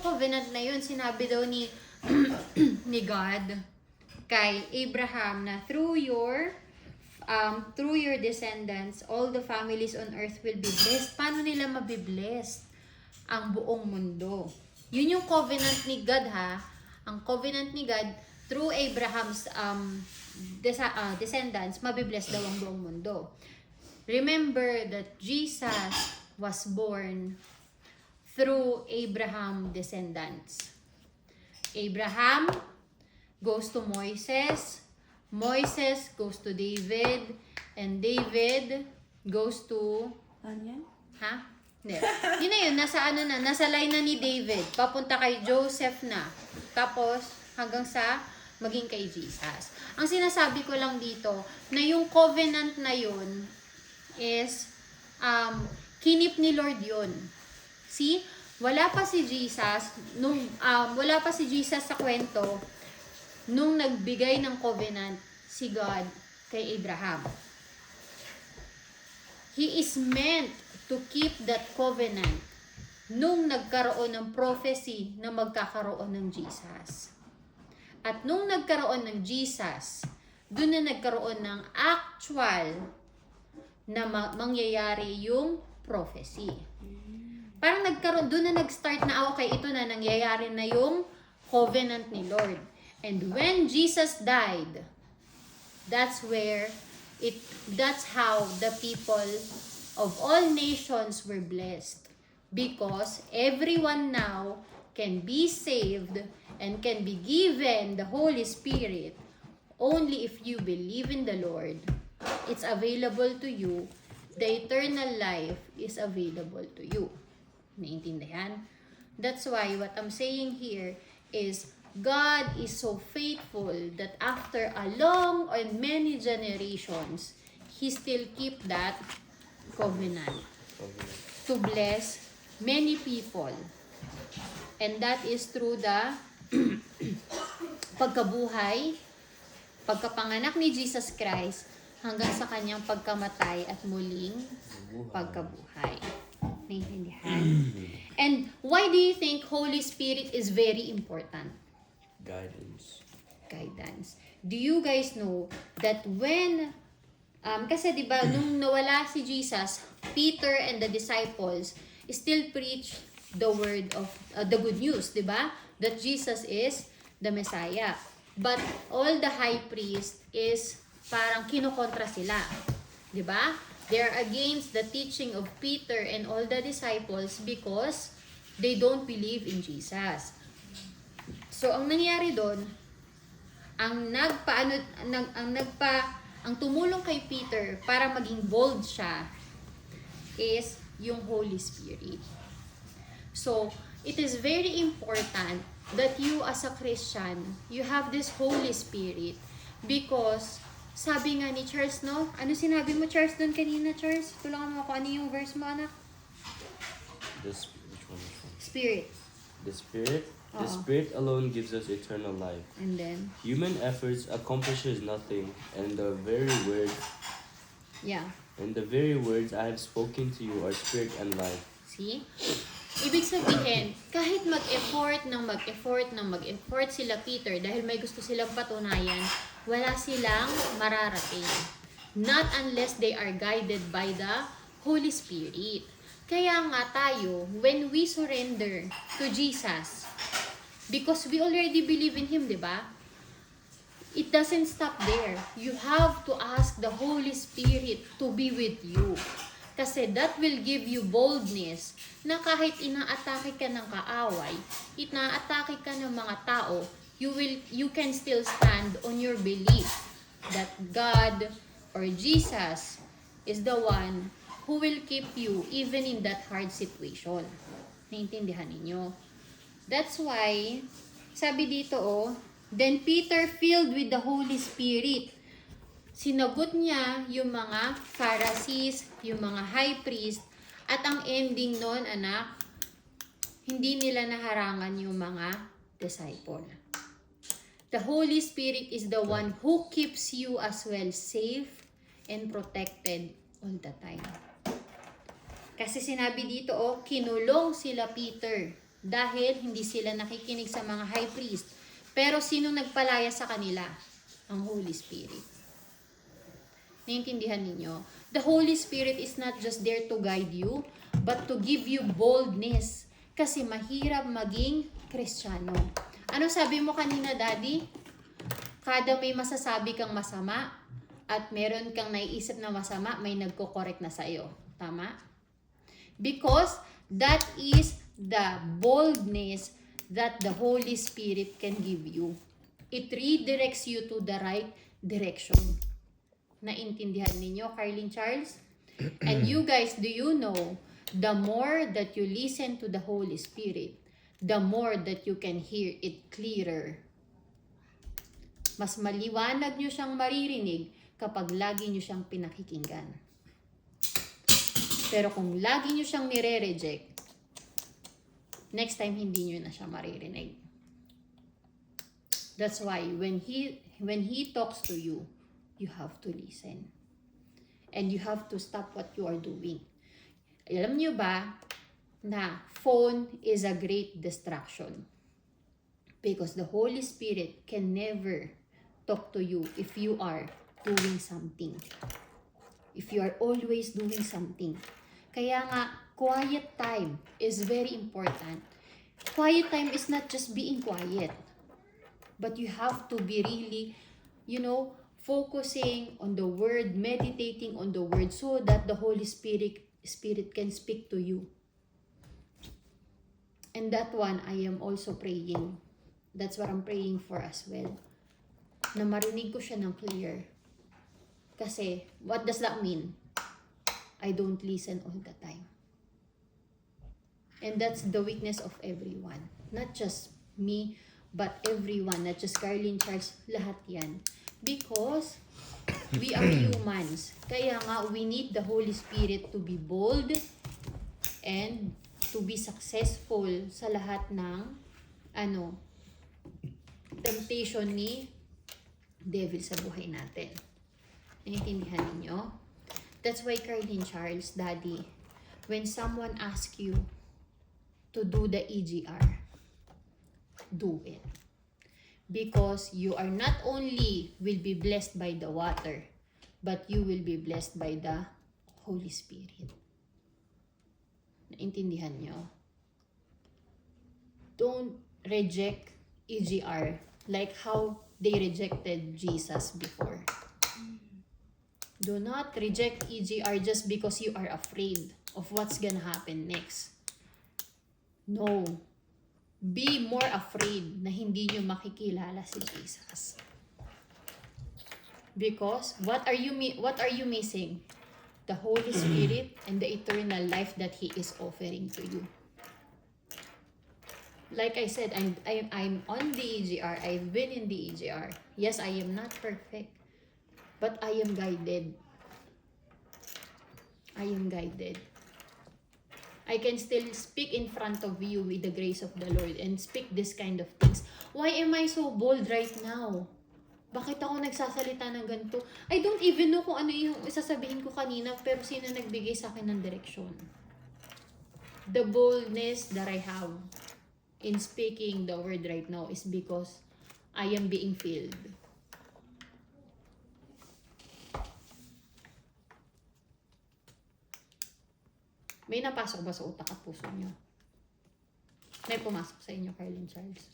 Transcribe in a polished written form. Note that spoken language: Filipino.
covenant na yun, sinabi daw ni ni God kay Abraham na through your descendants, all the families on earth will be blessed. Paano nila mabiblessed ang buong mundo? Yun yung covenant ni God, ha? Ang covenant ni God, through Abraham's descendants, mabibless daw ang buong mundo. Remember that Jesus was born through Abraham descendants. Abraham goes to Moses, Moses goes to David, and David goes to... Ano yan? Ha? Hindi. Yun na yun, nasa line na ni David. Papunta kay Joseph na. Tapos, hanggang sa maging kay Jesus. Ang sinasabi ko lang dito, na yung covenant na yun is, kinip ni Lord yun. See? Wala pa si Jesus, wala pa si Jesus sa kwento, nung nagbigay ng covenant si God kay Abraham. He is meant to keep that covenant nung nagkaroon ng prophecy na magkakaroon ng Jesus. At nung nagkaroon ng Jesus, doon na nagkaroon ng actual na mangyayari yung prophecy. Parang nagkaroon, doon na nag-start na, okay, ito na, nangyayari na yung covenant ni Lord. And when Jesus died, that's how the people of all nations were blessed. Because everyone now can be saved and can be given the Holy Spirit only if you believe in the Lord. It's available to you. The eternal life is available to you. Naintindihan? That's why what I'm saying here is God is so faithful that after a long and many generations, He still keep that covenant to bless many people. And that is through the pagkabuhay, pagkapanganak ni Jesus Christ hanggang sa kanyang pagkamatay at muling pagkabuhay. Naintindihan? And why do you think Holy Spirit is very important? Guidance. Do you guys know that when kasi 'di ba nung nawala si Jesus, Peter and the disciples still preach the word of the good news, 'di ba? That Jesus is the Messiah. But all the high priest is parang kinokontra sila. 'Di ba? They're against the teaching of Peter and all the disciples because they don't believe in Jesus. So, ang nangyari doon, ang tumulong kay Peter para maging bold siya is yung Holy Spirit. So, it is very important that you as a Christian, you have this Holy Spirit because sabi nga ni Charles, no? Ano sinabi mo, Charles, doon kanina, Charles? Tulungan mo ako. Ano yung verse mo, anak? Which one? Spirit. The Spirit? The Spirit alone gives us eternal life. And then? Human efforts accomplishes nothing, and the very word words I have spoken to you are spirit and life. See? Ibig sabihin, kahit mag-effort sila Peter dahil may gusto silang patunayan, wala silang mararating. Not unless they are guided by the Holy Spirit. Kaya nga tayo, when we surrender to Jesus, because we already believe in Him, di ba? It doesn't stop there. You have to ask the Holy Spirit to be with you. Kasi that will give you boldness na kahit inaatake ka ng kaaway, inaatake ka ng mga tao, you can still stand on your belief that God or Jesus is the one who will keep you even in that hard situation. Naintindihan ninyo? That's why, sabi dito then Peter filled with the Holy Spirit. Sinagot niya yung mga Pharisees, yung mga high priest, at ang ending nun, anak, hindi nila naharangan yung mga disciple. The Holy Spirit is the one who keeps you as well safe and protected all the time. Kasi sinabi dito, kinulong sila Peter Dahil hindi sila nakikinig sa mga high priest. Pero sino nagpalaya sa kanila? Ang Holy Spirit. Naiintindihan ninyo? The Holy Spirit is not just there to guide you, but to give you boldness. Kasi mahirap maging Kristiyano. Ano sabi mo kanina, Daddy? Kada may masasabi kang masama at meron kang naiisip na masama, may nagko-correct na sa'yo. Tama? Because that is the boldness that the Holy Spirit can give you. It redirects you to the right direction. Naintindihan ninyo, Carlin Charles? And you guys, do you know, the more that you listen to the Holy Spirit, the more that you can hear it clearer. Mas maliwanag nyo siyang maririnig kapag lagi nyo siyang pinakikinggan. Pero kung lagi nyo siyang nire-reject, next time hindi nyo na siya maririnig. That's why when he talks to you, you have to listen. And you have to stop what you are doing. Alam nyo ba na phone is a great distraction? Because the Holy Spirit can never talk to you if you are doing something. If you are always doing something. Kaya nga, quiet time is very important. Quiet time is not just being quiet. But you have to be really, focusing on the Word, meditating on the Word so that the Holy Spirit can speak to you. And that one, I am also praying. That's what I'm praying for as well. Na marinig ko siya ng clear. Kasi, what does that mean? I don't listen all the time. And that's the weakness of everyone. Not just me, but everyone. Not just Carlin Charles, lahat yan. Because we are humans. Kaya nga, we need the Holy Spirit to be bold and to be successful sa lahat ng temptation ni devil sa buhay natin. Naiintindihan ninyo? That's why, Carlin Charles, Daddy, when someone asks you to do the EGR, do it. Because you are not only will be blessed by the water, but you will be blessed by the Holy Spirit. Naintindihan nyo? Don't reject EGR like how they rejected Jesus before. Do not reject EGR just because you are afraid of what's gonna happen next. No. Be more afraid na hindi nyo makikilala si Jesus. Because what are you missing? The Holy Spirit and the eternal life that He is offering to you. Like I said, I'm on the EGR. I've been in the EGR. Yes, I am not perfect. But I am guided. I am guided. I can still speak in front of you with the grace of the Lord and speak this kind of things. Why am I so bold right now? Bakit ako nagsasalita ng ganito? I don't even know kung ano yung isasabihin ko kanina, pero sino nagbigay sa akin ng direksyon? The boldness that I have in speaking the word right now is because I am being filled. May napasok ba sa utak at puso nyo? May pumasok sa inyo, Carlin Charles?